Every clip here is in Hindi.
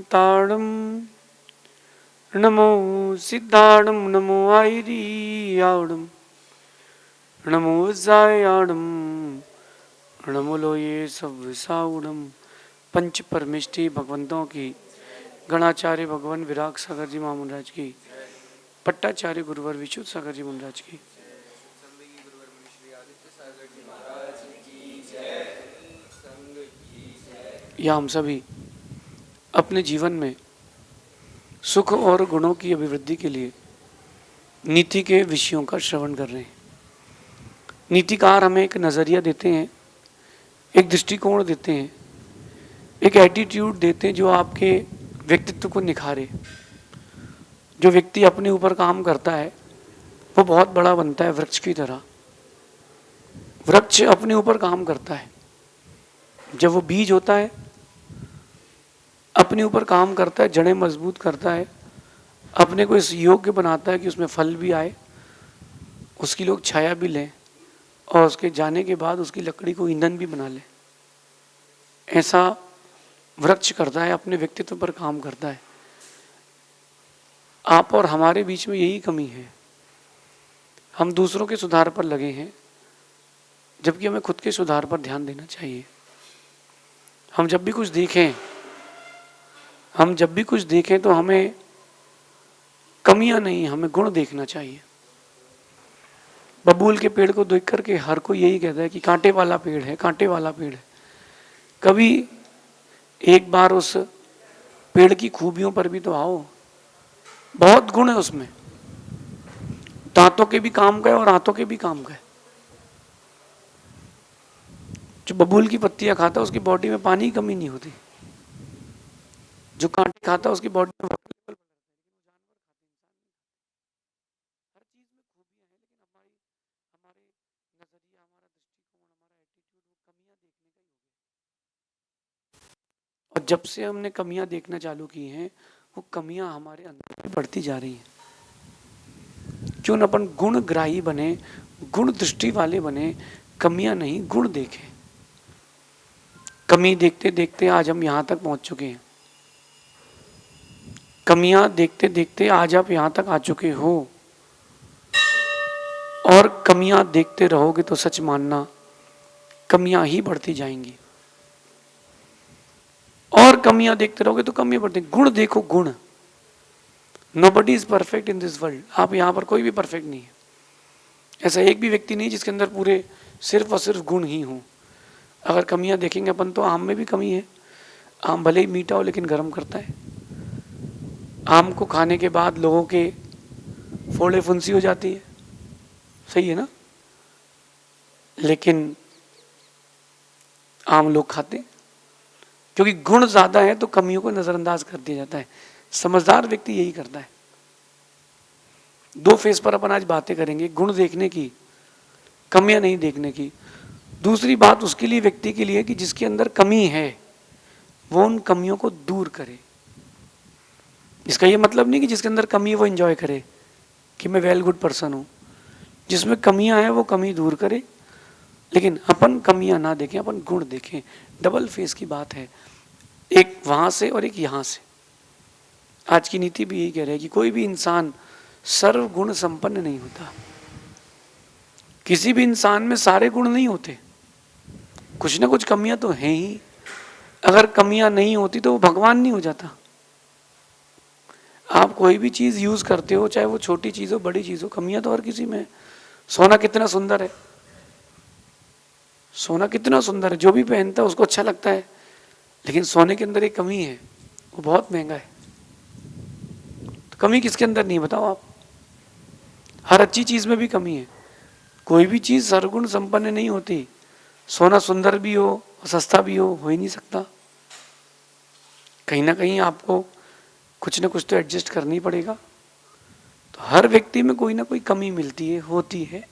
ताड़म नमो सिद्धाड़म नमो आयरियाड़म नमो जायाड़म नमो लोये सब साउड़म। पंच परमिष्टि भगवंतों की, गणाचार्य भगवान विराग सागर जी महामुनराज की, पट्टाचार्य गुरुवर विशुद्ध सागर जी महाराज की, या हम सभी अपने जीवन में सुख और गुणों की अभिवृद्धि के लिए नीति के विषयों का श्रवण कर रहे हैं। नीतिकार हमें एक नज़रिया देते हैं, एक दृष्टिकोण देते हैं, एक एटीट्यूड देते हैं जो आपके व्यक्तित्व को निखारे। जो व्यक्ति अपने ऊपर काम करता है वो बहुत बड़ा बनता है, वृक्ष की तरह। वृक्ष अपने ऊपर काम करता है, जब वो बीज होता है अपने ऊपर काम करता है, जड़ें मजबूत करता है, अपने को इस योग्य बनाता है कि उसमें फल भी आए, उसकी लोग छाया भी लें और उसके जाने के बाद उसकी लकड़ी को ईंधन भी बना लें। ऐसा वृक्ष करता है, अपने व्यक्तित्व पर काम करता है। आप और हमारे बीच में यही कमी है, हम दूसरों के सुधार पर लगे हैं जबकि हमें खुद के सुधार पर ध्यान देना चाहिए। हम जब भी कुछ देखें तो हमें कमियां नहीं, हमें गुण देखना चाहिए। बबूल के पेड़ को देख करके हर कोई यही कहता है कि कांटे वाला पेड़ है, कांटे वाला पेड़ है। कभी एक बार उस पेड़ की खूबियों पर भी तो आओ, बहुत गुण है उसमें, दांतों के भी काम गए और हाथों के भी काम गए। जो बबूल की पत्तियां खाता है उसकी बॉडी में पानी की कमी नहीं होती, जो कांटे खाता है उसकी बॉडी में और जब से हमने कमियां देखना चालू की हैं वो कमियां हमारे अंदर बढ़ती जा रही हैं। क्यों न अपन गुणग्राही बने, गुण दृष्टि वाले बने, कमियां नहीं गुण देखें। कमी देखते देखते आज हम यहां तक पहुंच चुके हैं, कमियां देखते देखते आज आप यहां तक आ चुके हो और कमियां देखते रहोगे तो सच मानना कमियां ही बढ़ती जाएंगी और कमियां देखते रहोगे तो कमियां बढ़ती। गुण देखो, गुण। Nobody is perfect in this world. आप यहां पर कोई भी परफेक्ट नहीं है, ऐसा एक भी व्यक्ति नहीं जिसके अंदर पूरे सिर्फ और सिर्फ गुण ही हों। अगर कमियां देखेंगे अपन तो आम में भी कमी है। आम भले ही मीठा हो लेकिन गर्म करता है। आम को खाने के बाद लोगों के फोड़े फुंसी हो जाती है, सही है ना, लेकिन आम लोग खाते हैं क्योंकि गुण ज्यादा है तो कमियों को नजरअंदाज कर दिया जाता है। समझदार व्यक्ति यही करता है। दो फेस पर अपन आज बातें करेंगे, गुण देखने की, कमियां नहीं देखने की। दूसरी बात उसके लिए, व्यक्ति के लिए, कि जिसके अंदर कमी है वो उन कमियों को दूर करे। इसका ये मतलब नहीं कि जिसके अंदर कमी है वो एंजॉय करे कि मैं वेल गुड पर्सन हूं। जिसमें कमियां हैं वो कमी दूर करे, लेकिन अपन कमियां ना देखें, अपन गुण देखें। डबल फेस की बात है, एक वहां से और एक यहां से। आज की नीति भी यही कह रही है कि कोई भी इंसान सर्वगुण संपन्न नहीं होता। किसी भी इंसान में सारे गुण नहीं होते, कुछ ना कुछ कमियां तो हैं ही। अगर कमियां नहीं होती तो वो भगवान नहीं हो जाता। आप कोई भी चीज यूज करते हो, चाहे वो छोटी चीज हो बड़ी चीज हो, कमियां तो हर किसी में है। सोना कितना सुंदर है, सोना कितना सुंदर है, जो भी पहनता है उसको अच्छा लगता है, लेकिन सोने के अंदर एक कमी है, वो बहुत महंगा है। तो कमी किसके अंदर नहीं, बताओ आप। हर अच्छी चीज में भी कमी है। कोई भी चीज सर्वगुण संपन्न नहीं होती। सोना सुंदर भी हो और सस्ता भी हो ही नहीं सकता। कहीं ना कहीं आपको कुछ ना कुछ तो एडजस्ट करना ही पड़ेगा। तो हर व्यक्ति में कोई ना कोई कमी मिलती है, होती है।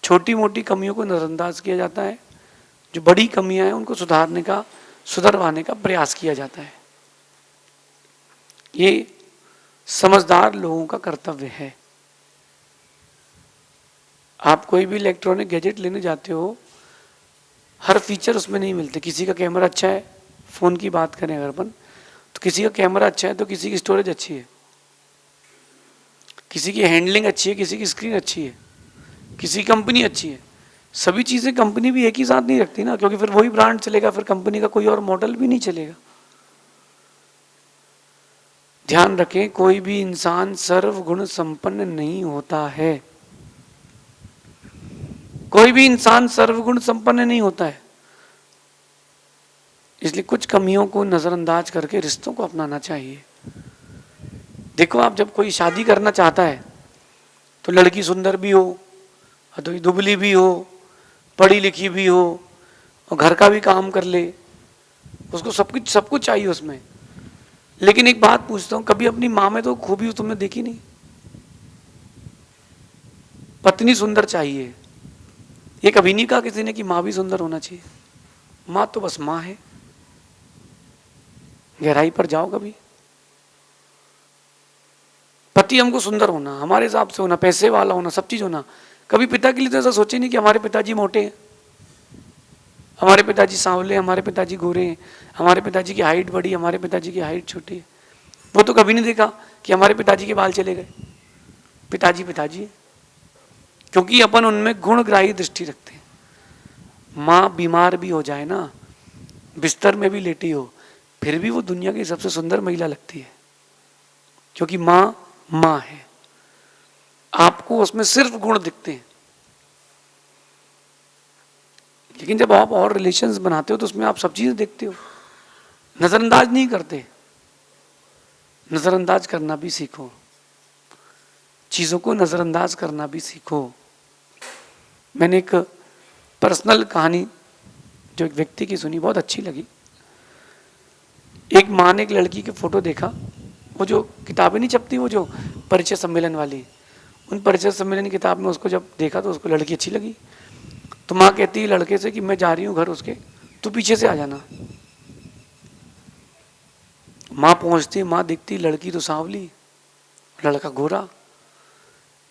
छोटी मोटी कमियों को नजरअंदाज किया जाता है, जो बड़ी कमियां हैं उनको सुधरवाने का प्रयास किया जाता है। ये समझदार लोगों का कर्तव्य है। आप कोई भी इलेक्ट्रॉनिक गैजेट लेने जाते हो, हर फीचर उसमें नहीं मिलते। किसी का कैमरा अच्छा है, फोन की बात करें अगर अपन, तो किसी का कैमरा अच्छा है तो किसी की स्टोरेज अच्छी है, किसी की हैंडलिंग अच्छी है, किसी की स्क्रीन अच्छी है, किसी कंपनी अच्छी है। सभी चीज़ें कंपनी भी एक ही साथ नहीं रखती ना, क्योंकि फिर वही ब्रांड चलेगा, फिर कंपनी का कोई और मॉडल भी नहीं चलेगा। ध्यान रखें, कोई भी इंसान सर्वगुण संपन्न नहीं होता है। कोई भी इंसान सर्वगुण संपन्न नहीं होता है। इसलिए कुछ कमियों को नजरअंदाज करके रिश्तों को अपनाना चाहिए। देखो, आप जब कोई शादी करना चाहता है तो लड़की सुंदर भी हो, तो दुबली भी हो, पढ़ी लिखी भी हो, और घर का भी काम कर ले, उसको सब कुछ चाहिए उसमें। लेकिन एक बात पूछता हूं, कभी अपनी माँ में तो खूबी तुमने देखी नहीं? पत्नी सुंदर चाहिए, ये कभी नहीं कहा किसी ने कि माँ भी सुंदर होना चाहिए। माँ तो बस माँ है। गहराई पर जाओ कभी। पति हमको सुंदर होना, हमारे हिसाब से होना, पैसे वाला होना, सब चीज होना। कभी पिता के लिए तो ऐसा सोचे नहीं कि हमारे पिताजी मोटे हैं, हमारे पिताजी सांवले, हमारे पिताजी गोरे हैं, हमारे पिताजी की हाइट बड़ी, हमारे पिताजी की हाइट छोटी है। वो तो कभी नहीं देखा कि हमारे पिताजी के बाल चले गए। पिताजी पिताजी है, क्योंकि अपन उनमें गुणग्राही दृष्टि रखते हैं। माँ बीमार भी हो जाए ना, बिस्तर में भी लेटी हो, फिर भी वो दुनिया की सबसे सुंदर महिला लगती है, क्योंकि माँ माँ है। आपको उसमें सिर्फ गुण दिखते हैं, लेकिन जब आप और रिलेशंस बनाते हो तो उसमें आप सब चीजें देखते हो, नजरअंदाज नहीं करते। नजरअंदाज करना भी सीखो, चीजों को नजरअंदाज करना भी सीखो। मैंने एक पर्सनल कहानी जो एक व्यक्ति की सुनी, बहुत अच्छी लगी। एक माँ ने एक लड़की की फोटो देखा, वो जो किताबें नहीं छपती, वो जो परिचय सम्मेलन वाली, उन परिचय सम्मेलन की किताब में उसको जब देखा तो उसको लड़की अच्छी लगी। तो माँ कहती है लड़के से कि मैं जा रही हूँ घर उसके, तू पीछे से आ जाना। माँ पहुँचती, माँ दिखती लड़की तो सांवली, लड़का गोरा।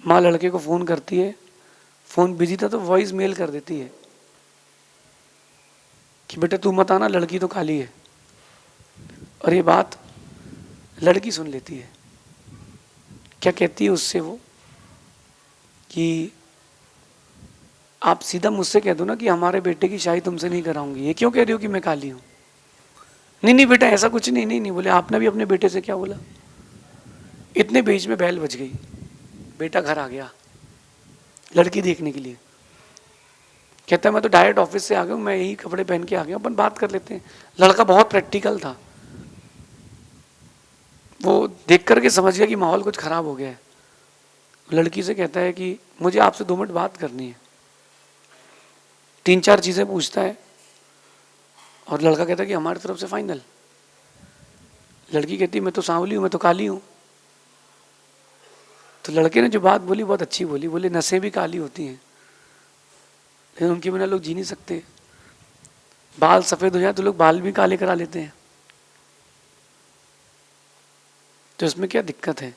माँ लड़के को फ़ोन करती है, फ़ोन बिजी था तो वॉइस मेल कर देती है कि बेटा तू मत आना, लड़की तो काली है। और ये बात लड़की सुन लेती है। क्या कहती है उससे वो कि आप सीधा मुझसे कह दो ना कि हमारे बेटे की शादी तुमसे नहीं कराऊंगी, ये क्यों कह रही हो कि मैं काली हूं? नहीं नहीं बेटा ऐसा कुछ नहीं, नहीं नहीं बोले। आपने भी अपने बेटे से क्या बोला? इतने बीच में बैल बज गई, बेटा घर आ गया लड़की देखने के लिए। कहता है मैं तो डायरेक्ट ऑफिस से आ गया हूँ, मैं यही कपड़े पहन के आ गया हूँ, अपन बात कर लेते हैं। लड़का बहुत प्रैक्टिकल था, वो देख करके समझ गया कि माहौल कुछ खराब हो गया है। लड़की से कहता है कि मुझे आपसे 2 मिनट बात करनी है। 3-4 चीजें पूछता है और लड़का कहता है कि हमारी तरफ से फाइनल। लड़की कहती है मैं तो सांवली हूँ, मैं तो काली हूँ। तो लड़के ने जो बात बोली बहुत अच्छी बोली, बोले नसें भी काली होती हैं लेकिन उनके बिना लोग जी नहीं सकते। बाल सफेद हो जाए तो लोग बाल भी काले करा लेते हैं, तो इसमें क्या दिक्कत है?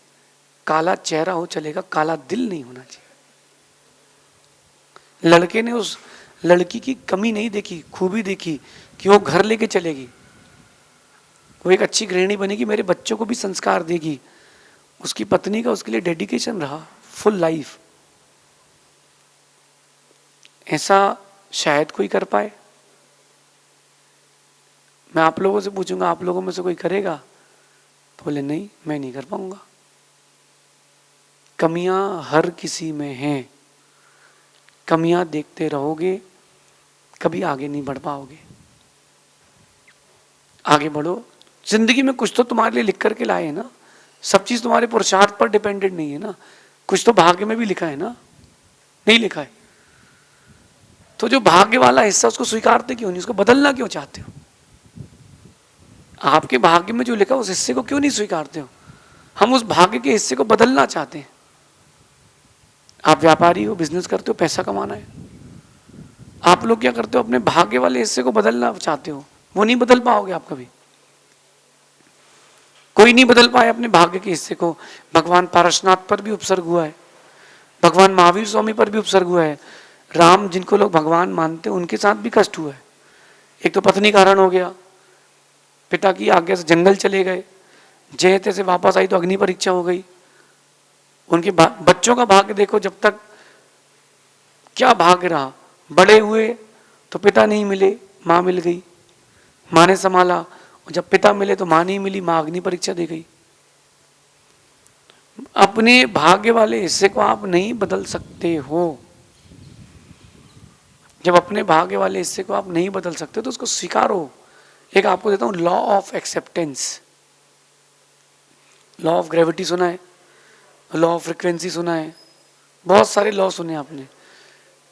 काला चेहरा हो चलेगा, काला दिल नहीं होना चाहिए। लड़के ने उस लड़की की कमी नहीं देखी, खूबी देखी कि वो घर लेके चलेगी, वो एक अच्छी गृहिणी बनेगी, मेरे बच्चों को भी संस्कार देगी। उसकी पत्नी का उसके लिए डेडिकेशन रहा फुल लाइफ। ऐसा शायद कोई कर पाए। मैं आप लोगों से पूछूंगा, आप लोगों में से कोई करेगा? तो बोले नहीं, मैं नहीं कर पाऊंगा। कमियां हर किसी में हैं, कमियां देखते रहोगे कभी आगे नहीं बढ़ पाओगे। आगे बढ़ो। जिंदगी में कुछ तो तुम्हारे लिए लिख करके लाए है ना, सब चीज तुम्हारे पुरुषार्थ पर डिपेंडेंट नहीं है ना, कुछ तो भाग्य में भी लिखा है ना, नहीं लिखा है? तो जो भाग्य वाला हिस्सा उसको स्वीकारते क्यों नहीं, उसको बदलना क्यों चाहते हो? आपके भाग्य में जो लिखा उस हिस्से को क्यों नहीं स्वीकारते हो? हम उस भाग्य के हिस्से को बदलना चाहते हैं। आप व्यापारी हो, बिजनेस करते हो, पैसा कमाना है। आप लोग क्या करते हो? अपने भाग्य वाले हिस्से को बदलना चाहते हो, वो नहीं बदल पाओगे आप कभी। कोई नहीं बदल पाया अपने भाग्य के हिस्से को। भगवान पारसनाथ पर भी उपसर्ग हुआ है, भगवान महावीर स्वामी पर भी उपसर्ग हुआ है, राम जिनको लोग भगवान मानते हैं उनके साथ भी कष्ट हुआ है। एक तो पत्नी का हरण हो गया, पिता की आज्ञा से जंगल चले गए, जय से वापस आई तो अग्नि परीक्षा हो गई। उनके बच्चों का भाग्य देखो, जब तक क्या भाग्य रहा, बड़े हुए तो पिता नहीं मिले, माँ मिल गई, माँ ने संभाला, और जब पिता मिले तो माँ नहीं मिली, माँ अग्नि परीक्षा दे गई। अपने भाग्य वाले हिस्से को आप नहीं बदल सकते हो। जब अपने भाग्य वाले हिस्से को आप नहीं बदल सकते तो उसको स्वीकारो। एक आपको देता हूं law of acceptance. Law of gravity सुना है, लॉ ऑफ फ्रिक्वेंसी सुना है, बहुत सारे लॉ सुने आपने।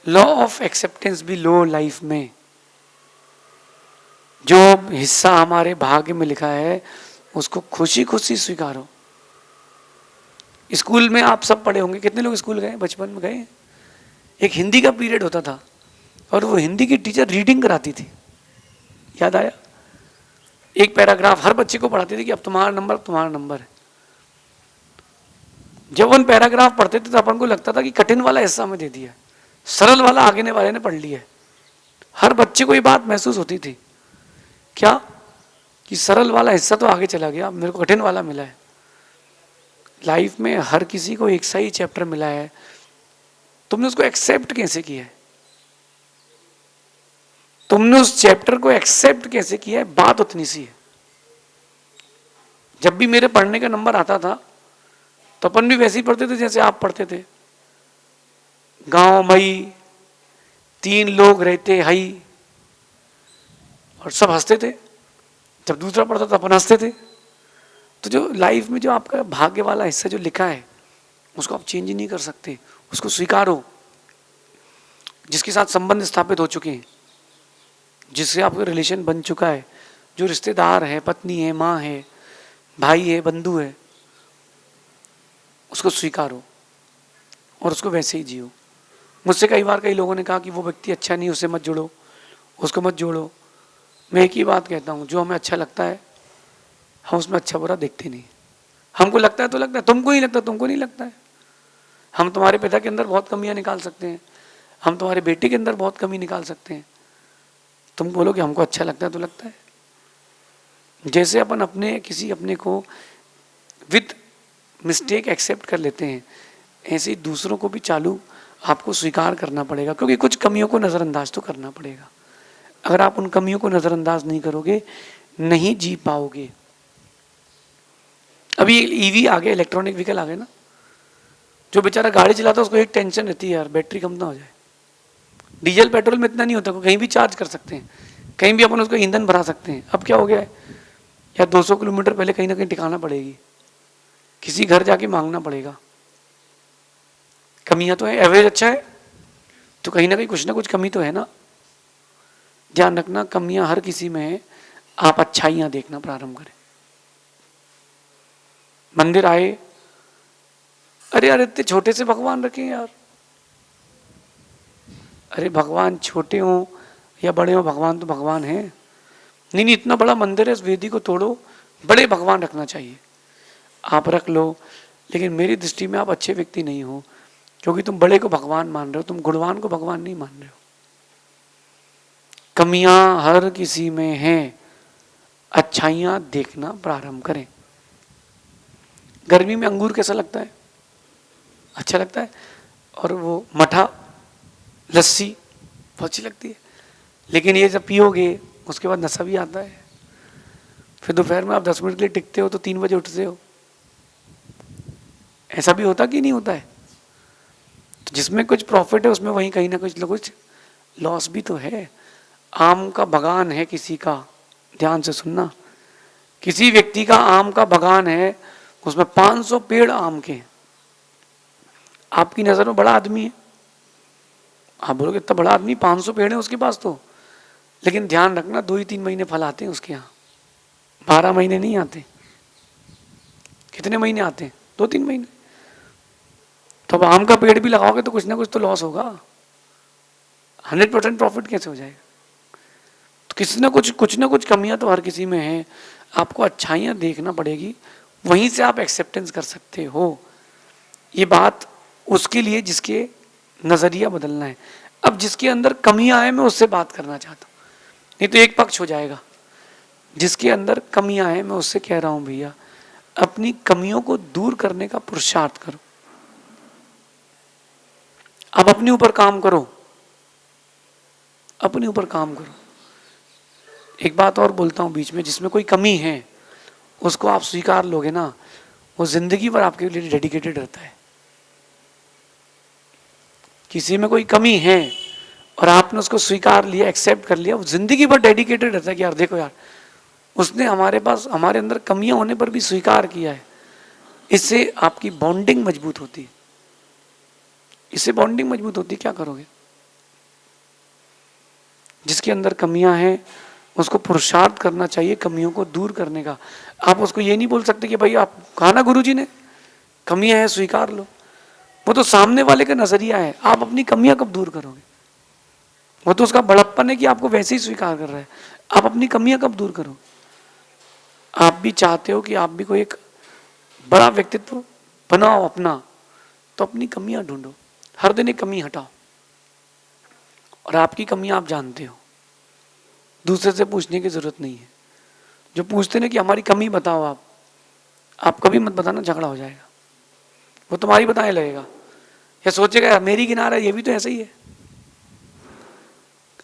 लॉ ऑफ एक्सेप्टेंस भी लो लाइफ में। जो हिस्सा हमारे भाग्य में लिखा है उसको खुशी खुशी स्वीकारो। स्कूल में आप सब पढ़े होंगे, कितने लोग स्कूल गए, बचपन में गए? एक हिंदी का पीरियड होता था और वो हिंदी की टीचर रीडिंग कराती थी, याद आया? एक पैराग्राफ हर बच्चे को पढ़ाती थी कि अब तुम्हारा नंबर, अब तुम्हारा नंबर है। जब उन पैराग्राफ पढ़ते थे तो अपन को लगता था कि कठिन वाला हिस्सा हमें दे दिया, सरल वाला आगे वाले ने पढ़ लिया है। हर बच्चे को ये बात महसूस होती थी, क्या कि सरल वाला हिस्सा तो आगे चला गया, मेरे को कठिन वाला मिला है। लाइफ में हर किसी को एक सा ही चैप्टर मिला है, तुमने उसको एक्सेप्ट कैसे किया है? तुमने उस चैप्टर को एक्सेप्ट कैसे किया है, बात उतनी सी है। जब भी मेरे पढ़ने का नंबर आता था तो अपन भी वैसे ही पढ़ते थे जैसे आप पढ़ते थे। गांव मई 3 लोग रहते हई, और सब हंसते थे। जब दूसरा पढ़ता तो अपन हंसते थे। तो जो लाइफ में जो आपका भाग्य वाला हिस्सा जो लिखा है उसको आप चेंज ही नहीं कर सकते, उसको स्वीकारो। जिसके साथ संबंध स्थापित हो चुके हैं, जिससे आपका रिलेशन बन चुका है, जो रिश्तेदार है, पत्नी है, माँ है, भाई है, बंधु है, उसको स्वीकारो और उसको वैसे ही जियो। मुझसे कई बार कई लोगों ने कहा कि वो व्यक्ति अच्छा नहीं, उससे मत जुड़ो, उसको मत जोड़ो। मैं एक ही बात कहता हूँ, जो हमें अच्छा लगता है हम उसमें अच्छा बुरा देखते नहीं। हमको लगता है तो लगता है, तुमको नहीं लगता, तुमको नहीं लगता है। हम तुम्हारे पिता के अंदर बहुत कमियां निकाल सकते हैं, हम तुम्हारे बेटे के अंदर बहुत कमी निकाल सकते हैं। तुम बोलो कि हमको अच्छा लगता है तो लगता है। जैसे अपन अपने किसी अपने को विद मिस्टेक एक्सेप्ट कर लेते हैं, ऐसे ही दूसरों को भी चालू आपको स्वीकार करना पड़ेगा, क्योंकि कुछ कमियों को नज़रअंदाज तो करना पड़ेगा। अगर आप उन कमियों को नज़रअंदाज नहीं करोगे, नहीं जी पाओगे। अभी ईवी आ गए, इलेक्ट्रॉनिक व्हीकल आ गए ना, जो बेचारा गाड़ी चलाता है उसको एक टेंशन रहती है, यार बैटरी कम ना हो जाए। डीजल पेट्रोल में इतना नहीं होता, कहीं भी चार्ज कर सकते हैं, कहीं भी अपन उसको ईंधन भरा सकते हैं। अब क्या हो गया है, या 200 किलोमीटर पहले कहीं ना कहीं टिकाना पड़ेगी, किसी घर जाके मांगना पड़ेगा। कमियां तो है, एवरेज अच्छा है तो कहीं ना कुछ कमी तो है ना। ध्यान रखना, कमियां हर किसी में है, आप अच्छाइयां देखना प्रारंभ करें। मंदिर आए, अरे यार इतने छोटे से भगवान रखे यार। अरे भगवान छोटे हो या बड़े हो, भगवान तो भगवान है। नहीं नहीं, इतना बड़ा मंदिर है, इस वेदी को तोड़ो, बड़े भगवान रखना चाहिए। आप रख लो, लेकिन मेरी दृष्टि में आप अच्छे व्यक्ति नहीं हो, क्योंकि तुम बड़े को भगवान मान रहे हो, तुम गुणवान को भगवान नहीं मान रहे हो। कमियां हर किसी में हैं, अच्छाइयां देखना प्रारंभ करें। गर्मी में अंगूर कैसा लगता है? अच्छा लगता है। और वो मठा, लस्सी बहुत अच्छी लगती है। लेकिन ये जब पियोगे उसके बाद नशा भी आता है। फिर दोपहर में आप 10 मिनट के लिए टिकते हो तो 3 बजे उठते हो। ऐसा भी होता कि नहीं होता है? तो जिसमें कुछ प्रॉफिट है उसमें वहीं कहीं ना कुछ लॉस भी तो है। आम का बगान है किसी का, ध्यान से सुनना, किसी व्यक्ति का आम का बगान है, उसमें 500 पेड़ आम के हैं। आपकी नजर में बड़ा आदमी है, आप बोलोगे इतना बड़ा आदमी, 500 पेड़ है उसके पास तो। लेकिन ध्यान रखना, 2 ही 3 महीने फल आते हैं उसके यहाँ, 12 महीने नहीं आते। कितने महीने आते हैं? 2-3 महीने। तो अब आम का पेड़ भी लगाओगे तो कुछ ना कुछ तो लॉस होगा, 100% प्रॉफिट कैसे हो जाएगा? तो कुछ ना कुछ कमियां तो हर किसी में है, आपको अच्छाइयां देखना पड़ेगी, वहीं से आप एक्सेप्टेंस कर सकते हो। ये बात उसके लिए जिसके नजरिया बदलना है। अब जिसके अंदर कमियां हैं मैं उससे बात करना चाहता हूँ, नहीं तो एक पक्ष हो जाएगा। जिसके अंदर कमियां हैं, मैं उससे कह रहा हूं भैया अपनी कमियों को दूर करने का पुरुषार्थ करो। आप अपने ऊपर काम करो, अपने ऊपर काम करो। एक बात और बोलता हूं बीच में, जिसमें कोई कमी है उसको आप स्वीकार लोगे ना, वो जिंदगी भर आपके लिए डेडिकेटेड रहता है। किसी में कोई कमी है और आपने उसको स्वीकार लिया, एक्सेप्ट कर लिया, वो जिंदगी भर डेडिकेटेड रहता है कि यार देखो यार, उसने हमारे पास हमारे अंदर कमियां होने पर भी स्वीकार किया है। इससे आपकी बॉन्डिंग मजबूत होती है, इससे बॉन्डिंग मजबूत होती है। क्या करोगे? जिसके अंदर कमियां हैं उसको पुरुषार्थ करना चाहिए कमियों को दूर करने का। आप उसको ये नहीं बोल सकते कि भाई आप कहा ना गुरुजी ने कमियां हैं स्वीकार लो, वो तो सामने वाले का नजरिया है। आप अपनी कमियां कब दूर करोगे? वो तो उसका बड़प्पन है कि आपको वैसे ही स्वीकार कर रहा है। आप अपनी कमियां कब दूर करो? आप भी चाहते हो कि आप भी कोई एक बड़ा व्यक्तित्व बनाओ अपना, तो अपनी कमियां ढूंढो, हर दिन एक कमी हटाओ। और आपकी कमियां आप जानते हो, दूसरे से पूछने की जरूरत नहीं है। जो पूछते ना कि हमारी कमी बताओ, आप कभी मत बताना, झगड़ा हो जाएगा। वो तुम्हारी बताने लगेगा या सोचेगा मेरी किनारा, ये भी तो ऐसा ही है।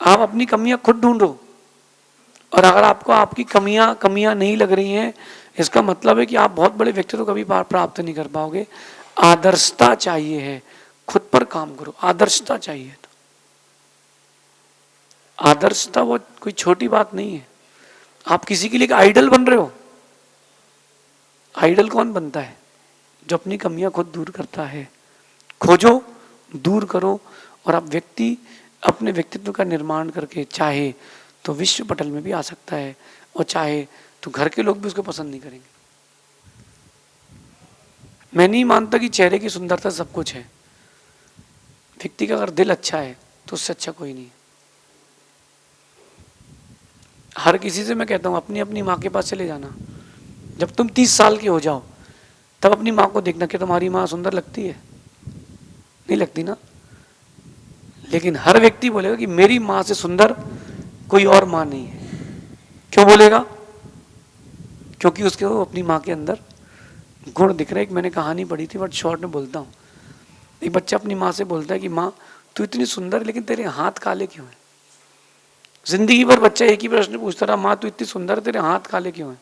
आप अपनी कमियां खुद ढूंढो, और अगर आपको आपकी कमियां नहीं लग रही हैं, इसका मतलब है कि आप बहुत बड़े व्यक्तित्व कभी प्राप्त नहीं कर पाओगे। आदर्शता चाहिए है, खुद पर काम करो। आदर्शता चाहिए, तो आदर्शता वो कोई छोटी बात नहीं है। आप किसी के लिए आइडल बन रहे हो। आइडल कौन बनता है? जो अपनी कमियां खुद दूर करता है। खोजो, दूर करो, और आप व्यक्ति अपने व्यक्तित्व का निर्माण करके चाहे तो विश्व पटल में भी आ सकता है, और चाहे तो घर के लोग भी उसको पसंद नहीं करेंगे। मैं नहीं मानता कि चेहरे की सुंदरता सब कुछ है। व्यक्ति का अगर दिल अच्छा है तो उससे अच्छा कोई नहीं। हर किसी से मैं कहता हूँ अपनी अपनी माँ के पास चले जाना। जब तुम 30 साल के हो जाओ तब अपनी माँ को देखना कि तुम्हारी माँ सुंदर लगती है, नहीं लगती ना। लेकिन हर व्यक्ति बोलेगा कि मेरी माँ से सुंदर कोई और माँ नहीं है। क्यों बोलेगा? क्योंकि उसके वो अपनी माँ के अंदर गुण दिख रहे। एक मैंने कहानी पढ़ी थी, बट शॉर्ट में बोलता हूँ। एक बच्चा अपनी माँ से बोलता है कि माँ तू इतनी सुंदर लेकिन तेरे हाथ काले क्यों हैं? जिंदगी भर बच्चा एक ही प्रश्न पूछता रहा, माँ तू इतनी सुंदर तेरे हाथ काले क्यों हैं?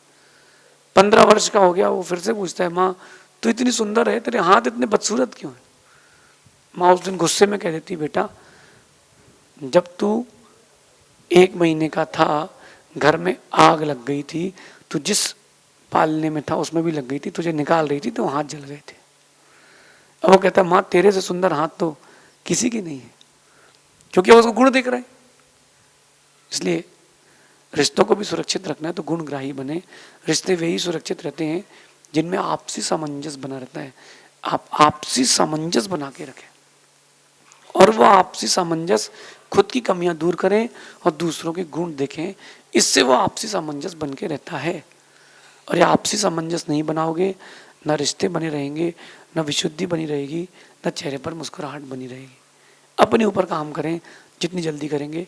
15 वर्ष का हो गया, वो फिर से पूछता है, माँ तू इतनी सुंदर है तेरे हाथ इतने बदसूरत क्यों हैं? माँ उस दिन गुस्से में कह देती, बेटा जब तू 1 महीने का था घर में आग लग गई थी, तू जिस पालने में था उसमें भी लग गई थी, तुझे निकाल रही थी तो हाथ जल गए थे। अब वो कहता है माँ तेरे से सुंदर हाथ तो किसी की नहीं है, क्योंकि वो उसको गुण दिख रहा है। इसलिए रिश्तों को भी सुरक्षित रखना है तो गुणग्राही बने। रिश्ते वे ही सुरक्षित रहते हैं जिनमें आपसी सामंजस्य बना रहता है। आप आपसी सामंजस्य बना के रखें, और वो आपसी सामंजस्य खुद की कमियां दूर करें और दूसरों के गुण देखें। इससे वो आपसी सामंजस्य बन के रहता है। और ये आपसी सामंजस्य नहीं बनाओगे, न रिश्ते बने रहेंगे, न विशुद्धि बनी रहेगी, न चेहरे पर मुस्कुराहट बनी रहेगी। अपने ऊपर काम करें, जितनी जल्दी करेंगे